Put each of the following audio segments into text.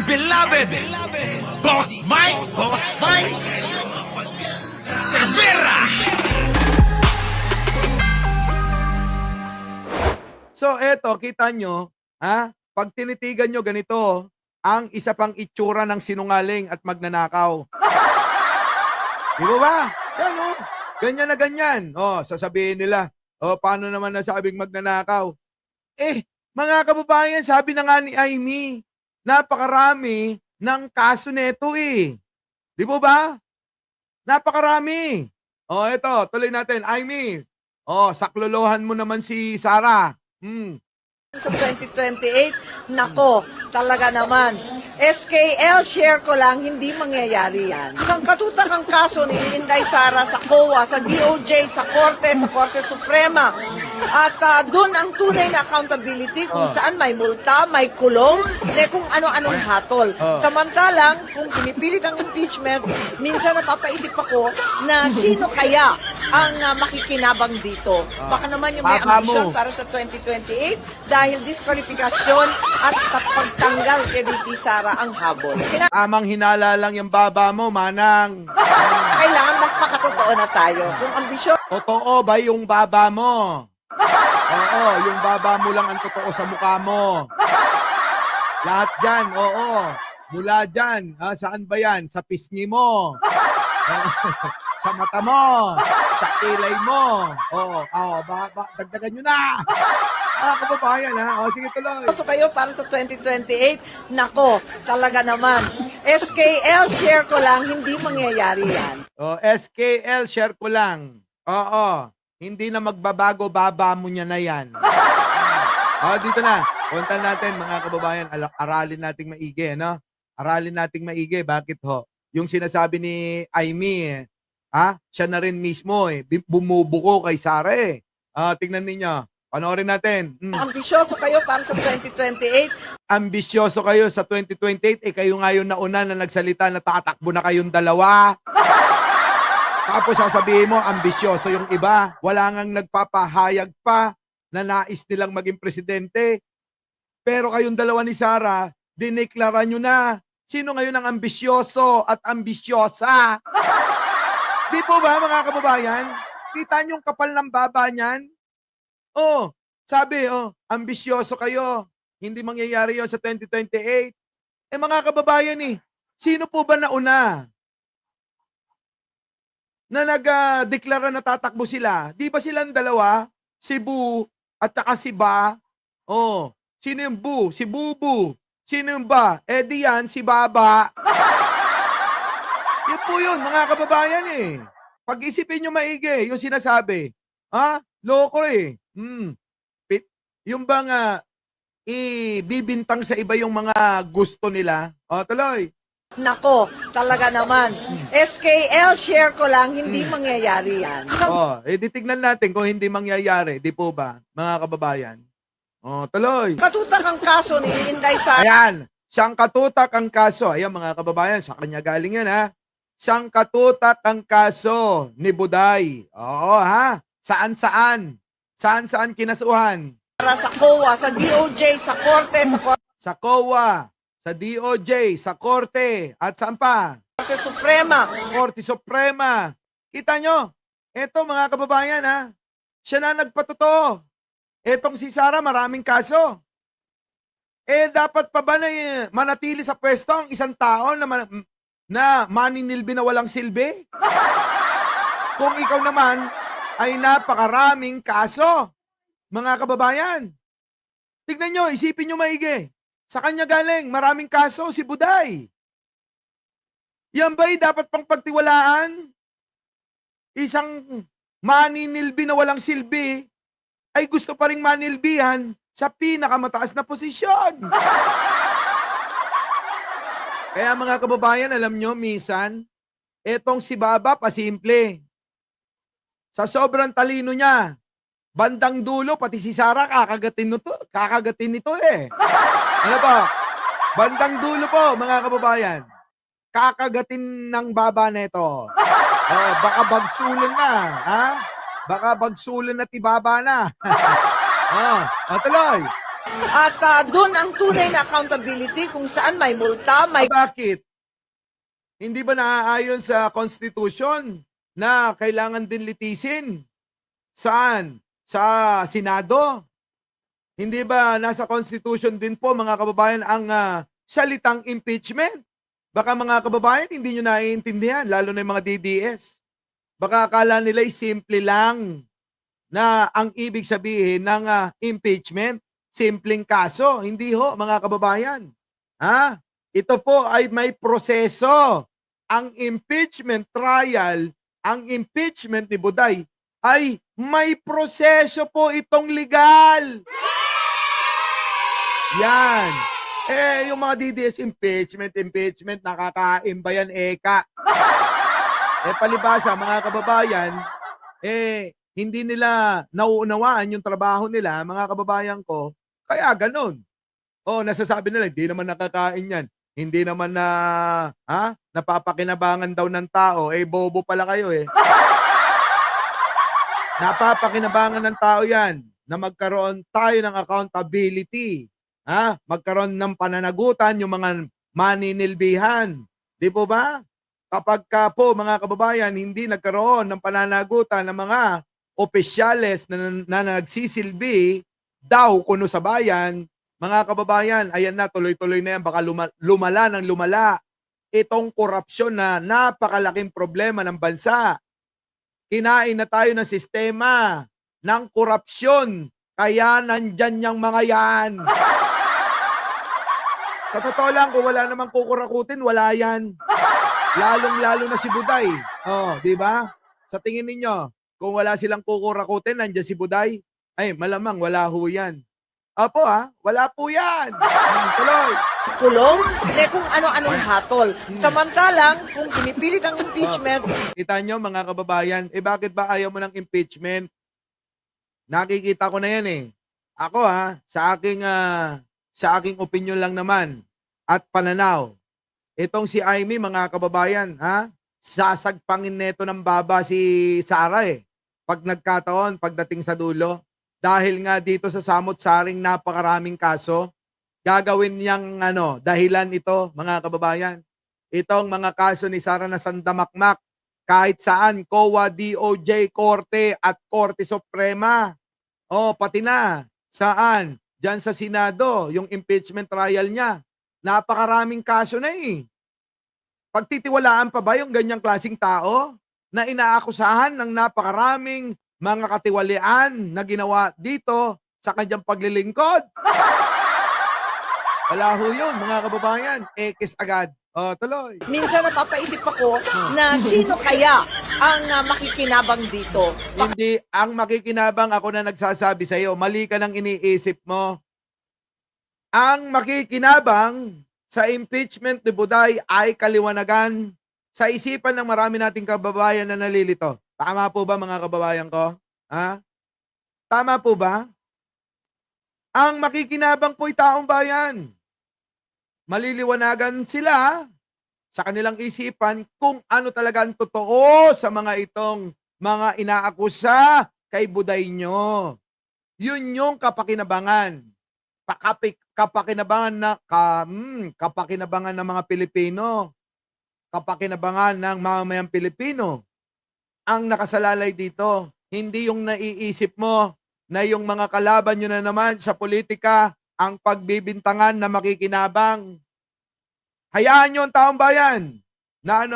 dear beloved, Boss Mike, Cervera. So eto, kita nyo, pag tinitigan nyo ganito, ang isa pang itsura ng sinungaling at magnanakaw. Di ba ba? Yan o. Ganyan na ganyan. O, sasabihin nila, o, paano naman nasabing magnanakaw? Mga kababayan, sabi na nga ni Amy, napakarami ng kaso neto eh. Di ba ba? Napakarami. O, eto, tuloy natin. Amy, saklolohan mo naman si Sarah. Sa 2028, nako, talaga naman. SKL, share ko lang, hindi mangyayari yan. Ang katutakang kaso ni Inday Sara sa COA, sa DOJ, sa Korte Suprema. At doon ang tunay na accountability kung saan may multa, may kulong, kung ano-anong hatol. Samantalang, kung pinipilit ang impeachment, minsan napapaisip ako na sino kaya ang makikinabang dito. Baka naman yung may ambisyon para sa 2028 dahil diskwalifikasyon at pagtanggal kay VP Sara ang habol. Amang hinala lang yung baba mo, manang. Kailangan magpakatotoo na tayo. Kung ambisyon, Totoo ba yung baba mo? Oo, yung baba mo lang ang totoo sa mukha mo. Lahat dyan, oo. Mula dyan, saan ba yan? Sa pisngi mo. Sa mata mo. Sa kilay mo. Dagdagan nyo na. Kababayan ha. Sige tuloy. so kayo para sa 2028, nako, talaga naman. SKL, share ko lang, hindi mangyayari yan. SKL, share ko lang. Oo. Hindi na magbabago, baba mo niya na yan. Dito na. Punta natin mga kababayan. Aralin nating maigi, no? Aralin nating maigi. Bakit ho? Yung sinasabi ni Amy, siya na rin mismo, bumubuko kay Sara eh. Tingnan ninyo. Panoorin natin. Ambisyoso kayo para sa 2028. Ambisyoso kayo sa 2028. Kayo nga yung nauna na nagsalita na tatakbo na kayong dalawa. Tapos sasabihin mo, ambisyoso yung iba. Wala ngang nagpapahayag pa na nais nilang maging presidente. Pero kayong dalawa ni Sara, dineklara nyo na. Sino ngayon ang ambisyoso at ambisyosa? Di po ba mga kababayan? Kita nyo yung kapal ng baba niyan? Sabi, ambisyoso kayo. Hindi mangyayari yun sa 2028. Mga kababayan sino po ba nauna na nag-deklara na tatakbo sila? Di ba silang dalawa? Si Bu at saka si Ba? Sino yung Bu? Si Bubu. Sino yung Ba? Di yan, si Baba. Yun po yun, mga kababayan Pag-isipin nyo maigi, yung sinasabi. Loko Yung bang ibibintang sa iba yung mga gusto nila. Tuloy. Nako, talaga naman. SKL, share ko lang, hindi mangyayari yan. Tignan natin kung hindi mangyayari. Di po ba, mga kababayan? Tuloy. Katutak ang kaso ni Inday Sara. Ayan, siyang katutak ang kaso. Ayan mga kababayan, sa kanya galing yan Siyang katutak ang kaso ni Buday. Saan-saan? Saan-saan kinasuhan? Para sa COA, sa DOJ, sa Korte Sa COA, sa DOJ, sa Korte, at saan pa? Suprema. Korte Suprema. Kita nyo? Eto mga kababayan siya na nagpatotoo. Etong si Sara maraming kaso. Dapat pa ba na manatili sa pwesto ang isang tao na maninilbi na walang silbi? Kung ikaw naman ay napakaraming kaso. Mga kababayan, tignan nyo, isipin nyo maigi. Sa kanya galing, maraming kaso si Buday. Yan ba'y dapat pang pagtiwalaan? Isang maninilbi na walang silbi ay gusto pa ring manilbihan sa pinakamataas na posisyon. Kaya mga kababayan, alam nyo, minsan, etong si Baba, pasimple. Sa sobrang talino niya, bandang dulo, pati si Sara, kakagatin nito Ano ba? Bandang dulo po, mga kababayan. Kakagatin ng baba nito. Baka bagsulan na, Baka bagsulan na tibaba na. Tuloy. At doon ang tunay na accountability kung saan may multa, may Bakit? Hindi ba naaayon sa Constitution na kailangan din litisin? Saan? Sa Senado? Hindi ba nasa Constitution din po, mga kababayan, ang salitang impeachment? Baka mga kababayan, hindi nyo naiintindihan, lalo na yung mga DDS. Baka akala nila simple lang na ang ibig sabihin ng impeachment, simpleng kaso. Hindi ho, mga kababayan. Ha? Ito po ay may proseso. Ang impeachment trial, ang impeachment ni Buday, ay may proseso po itong legal. Yan. Yung mga DDS impeachment, nakakain ba yan, eka? Palibasa, mga kababayan, hindi nila nauunawaan yung trabaho nila, mga kababayan ko, kaya ganun. Nasasabi nila, hindi naman nakakain yan. Hindi naman napapakinabangan daw ng tao. Bobo pala kayo eh. Napapakinabangan ng tao yan na magkaroon tayo ng accountability. Magkaroon ng pananagutan yung mga maninilbihan. Di po ba? Kapag ka po, mga kababayan, hindi nagkaroon ng pananagutan ng mga opisyales na nagsisilbi daw kuno sa bayan, mga kababayan, ayan na, tuloy-tuloy na yan, baka lumala ng lumala itong korupsyon na napakalaking problema ng bansa. Kinain na tayo ng sistema ng korupsyon, kaya nandyan yung mga yan. Sa totoo lang, kung wala namang kukurakutin, wala yan. Lalong-lalo na si Buday. Di ba? Sa tingin ninyo, kung wala silang kukurakutin, nandiyan si Buday, ay malamang wala ho yan. Opo wala po yan. Tuloy. kulong, kung ano-anong hatol. Samantalang, kung pinipilit ang impeachment, Kita nyo, mga kababayan, bakit ba ayaw mo ng impeachment? Nakikita ko na yan eh. Ako sa aking opinion lang naman at pananaw. Itong si Amy, mga kababayan, sasagpangin neto ng baba si Sara eh. Pag nagkataon, pagdating sa dulo. Dahil nga dito sa samot-saring napakaraming kaso, gagawin niyang dahilan ito, mga kababayan. Itong mga kaso ni Sara na sandamakmak, kahit saan, COA, DOJ, Korte at Korte Suprema. Pati na, saan? Diyan sa Senado, yung impeachment trial niya. Napakaraming kaso na eh. Pagtitiwalaan pa ba yung ganyang klaseng tao na inaakusahan ng napakaraming mga katiwalian na ginawa dito sa kanyang paglilingkod? Wala ho yun, mga kababayan. Ekis agad. Tuloy. minsan napapaisip ako na sino kaya ang makikinabang dito. Hindi, ang makikinabang ako na nagsasabi sa iyo, mali ka nang iniisip mo. Ang makikinabang sa impeachment ni Buday ay kaliwanagan sa isipan ng marami nating kababayan na nalilito. Tama po ba, mga kababayan ko? Tama po ba? Ang makikinabang po'y taong bayan. Maliliwanagan sila sa kanilang isipan kung ano talaga ang totoo sa mga itong mga inaakusa kay Buday nyo. Yun yung kapakinabangan. Kapakinabangan ng mga Pilipino. Kapakinabangan ng mamamayang Pilipino. Ang nakasalalay dito, hindi yung naiisip mo na yung mga kalaban nyo na naman sa politika ang pagbibintangan na makikinabang. Hayaan nyo ang taong bayan na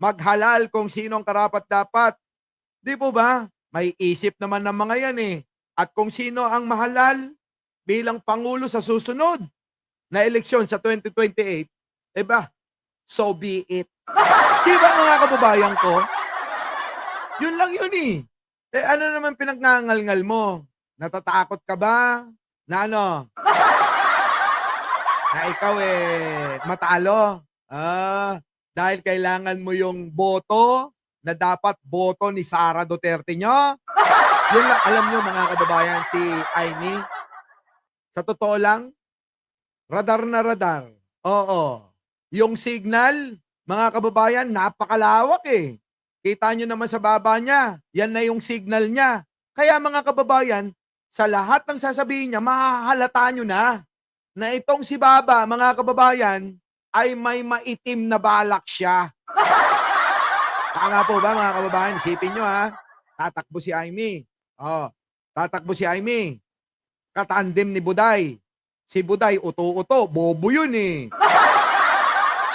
maghalal kung sinong karapat-dapat. Di po ba? May isip naman ng mga yan eh. At kung sino ang mahalal bilang Pangulo sa susunod na eleksyon sa 2028, so be it. Di ba, mga kababayan ko? Yun lang yun eh. Ano naman pinagngangal-ngal mo? Natatakot ka ba? Na na ikaw matalo. Dahil kailangan mo yung boto na dapat boto ni Sara Duterte nyo. Yun lang, alam nyo, mga kababayan, si Amy, sa totoo lang, radar na radar. Oo. Yung signal, mga kababayan, napakalawak eh. Kita nyo naman sa baba niya, yan na yung signal niya. Kaya mga kababayan, sa lahat ng sasabihin niya, mahahalata nyo na itong si Baba, mga kababayan, ay may maitim na balak siya. Tama po ba, mga kababayan? Isipin nyo, ha? Tatakbo si Amy. Oh, tatakbo si Amy. Katandem ni Buday. Si Buday, uto-uto. Bobo yun eh.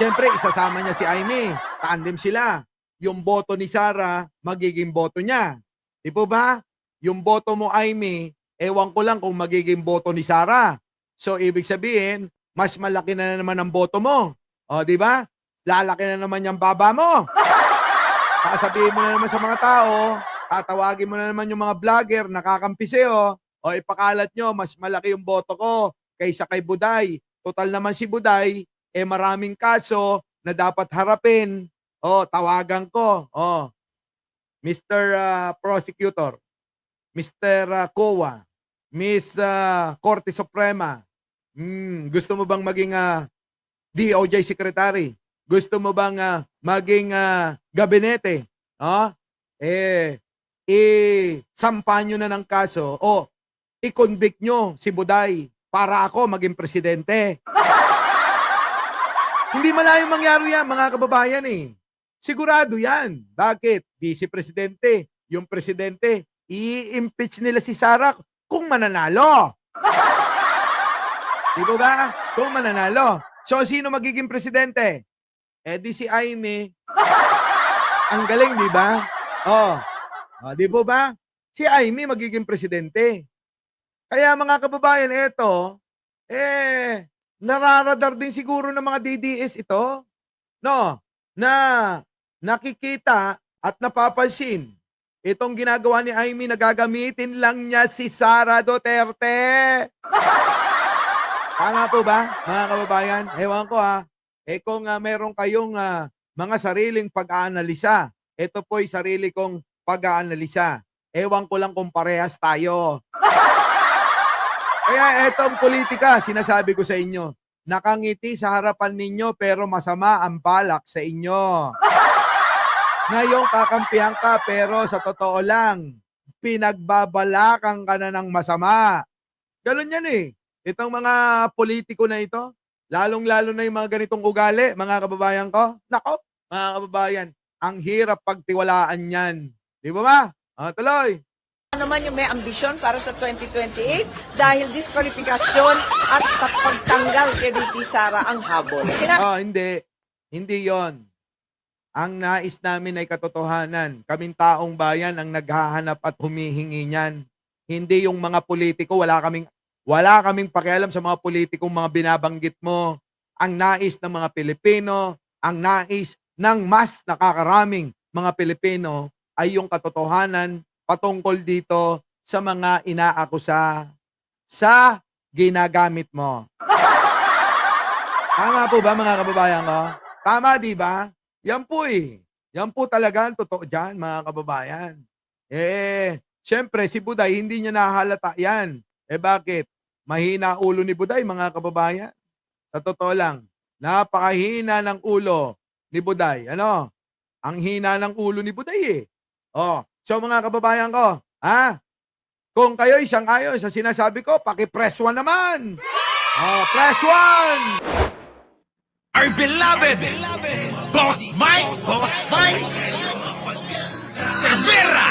Siyempre, isasama niya si Amy. Tandem sila. Yung boto ni Sara, magiging boto niya. Di po ba? Yung boto mo, Amy, ewan ko lang kung magiging boto ni Sara. So, ibig sabihin, mas malaki na naman ang boto mo. O, di ba? Lalaki na naman yung baba mo. Sasabihin mo na naman sa mga tao, tatawagin mo na naman yung mga vlogger, nakakampi sa'yo, o ipakalat nyo, mas malaki yung boto ko kaysa kay Buday. Total naman si Buday, maraming kaso na dapat harapin. O, tawagan ko. O, Mr. Prosecutor, Mr. COA, Miss Korte Suprema, gusto mo bang maging DOJ Secretary? Gusto mo bang maging gabinete? Sampa nyo na ng kaso o i-convict nyo si Buday para ako maging presidente. Hindi malayong mangyari yan, mga kababayan eh. Sigurado yan. Bakit? Vice Presidente. Yung presidente, i-impeach nila si Sara kung mananalo. Di ba? Kung mananalo. So, sino magiging presidente? Di si Amy. Ang galing, di ba? Di po ba? Si Amy magiging presidente. Kaya mga kababayan, ito, nararadar din siguro ng mga DDS ito, no? Na nakikita at napapansin itong ginagawa ni Amy na gagamitin lang niya si Sara Duterte. Tama po ba, mga kababayan? Ewan ko kung meron kayong mga sariling pag-aanalisa, ito po'y sarili kong pag-aanalisa. Ewan ko lang kung parehas tayo. Kaya etong politika, sinasabi ko sa inyo, nakangiti sa harapan ninyo pero masama ang balak sa inyo. Ngayon kakampihan ka pero sa totoo lang, pinagbabalakan ka na ng masama. Ganun yan eh. Itong mga politiko na ito, lalong-lalo na yung mga ganitong ugali, mga kababayan ko. Nako, mga kababayan, ang hirap pagtiwalaan yan. Di ba ba? Tuloy. Naman yung may ambisyon para sa 2028 dahil diskwalifikasyon at pagtanggal kay VP Sara ang habol. Hindi. Hindi yon. Ang nais namin ay katotohanan. Kaming taong bayan ang naghahanap at humihingi niyan. Hindi yung mga politiko, wala kaming pakialam sa mga politikong mga binabanggit mo. Ang nais ng mga Pilipino, ang nais ng mas nakakaraming mga Pilipino ay yung katotohanan patungkol dito sa mga inaakusa sa ginagamit mo. Tama po ba, mga kababayan ko? Tama, di ba? Yan po eh. Yan po talaga ang totoo dyan, mga kababayan. Siyempre, si Buday, hindi niya nahalata yan. Bakit? Mahina ulo ni Buday, mga kababayan. Sa totoo lang, napakahina ng ulo ni Buday. Ano? Ang hina ng ulo ni Buday eh. So mga kababayan ko, kung kayo isang ayon sa sinasabi ko, paki-press 1 naman. Press 1! Our beloved Boss Mike Cervera.